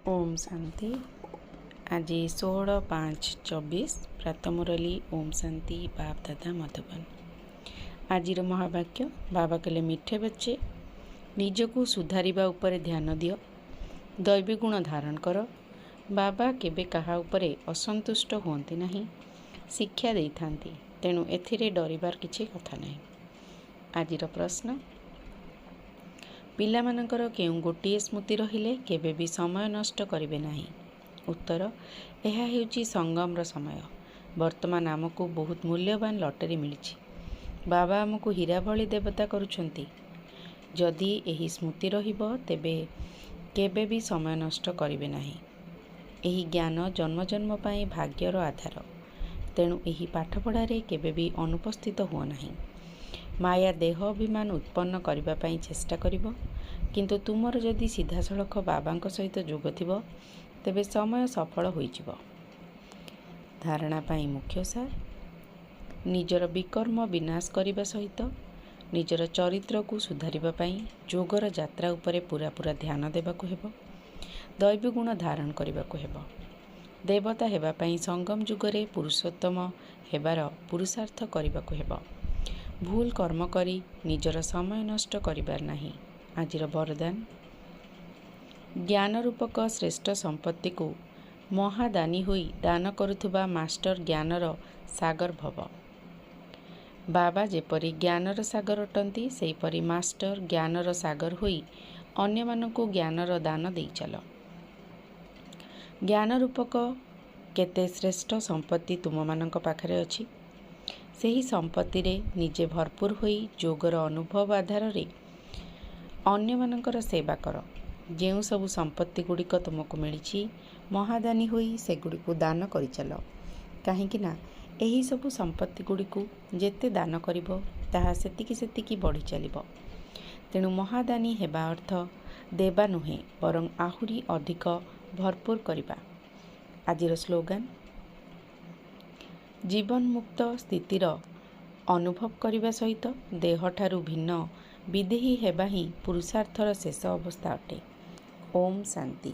ओम शांति। आज 16/5/24 प्रातः मुरली। ओम शांति। बाप दादा मधुबन। आज महावाक्य बाबा कहले, मिठे बच्चे निजको सुधारिबा उपरे ध्यान दियो, दैवी गुण धारण कर। बाबा केबे कहा उपरे असंतुष्ट हुअन्ति नहीं, शिक्षा देइथांती, तेणु एथिरे डरिबार किछि कथा नहीं। आजिर प्रश्न, पिलामानंकर केउं गोटिए स्मृति रहिले केबे भी समय नष्ट करिबे नाही। उत्तर, एहा हेउची संगमर समय। वर्तमान आमको बहुत मूल्यवान लटरी मिलिछि। बाबा आमको हीरा भली देवता करुछंती। जदि एही स्मृति रहिबो तेबे केबे भी समय नष्ट करिबे नाही। एही ज्ञान जन्म जन्म पाई भाग्यर आधार, तेणु एही पाठपढ़ारे केबे भी अनुपस्थित हुओ नाही। माया देह अभिमान उत्पन्न करबा पाई चेष्टा करिबो, किंतु तुमर जदि सीधासलख बाबांक सहित जोग थिबो तेबे समय सफल होइजिबो। धारणा पाई मुख्य सार, निजर विकर्म विनाश करबा सहित निजर चरित्र को सुधारिबा पाई जोगर यात्रा उपरे पूरा पूरा ध्यान देबाकू हेबो। दैवी गुण धारण करबाकू हेबो। देवता हेबा पाई संगम जुगरे पुरुषोत्तम हेबार पुरुषार्थ करबाकू हेबो। भूल कर्म करी निजर समय नष्ट करिबार नाही। आजिर वरदान, ज्ञान रूपक श्रेष्ठ संपत्ति को महादानी होई दान करुथुबा मास्टर ज्ञानर सागर भव। बाबा जेपरी ज्ञानर सागर अटंती, सेहीपरि मास्टर ज्ञानर सागर होई अन्य मानकु ज्ञानर दान देई चल। ज्ञान रूपक केते श्रेष्ठ संपत्ति तुम मानक पाखरे अछि। सेही संपत्ति रे निजे भरपूर होई जोगर अनुभव आधार रे अन्य मानकर सेवा कर। जेउ सबु संपत्ति गुड़िक तुमको मिली महादानी होई सेगुड़िक दान करि चल। काहेकि ना एही सबु संपत्ति गुड़िक जेते दान करिबो ताहा सेतिकी सेतिकी बढ़ी चलिबो। तेणु महादानी हेबा अर्थ देवा नुहे, बरं आहुरी अधिक भरपूर करिबा। आजिर स्लोगान, जीवन मुक्त स्थितिर अनुभव करने सहित देह ठारू भिन्न विदेही हेबा ही पुरुषार्थर शेष अवस्था अटे। ओम शांति।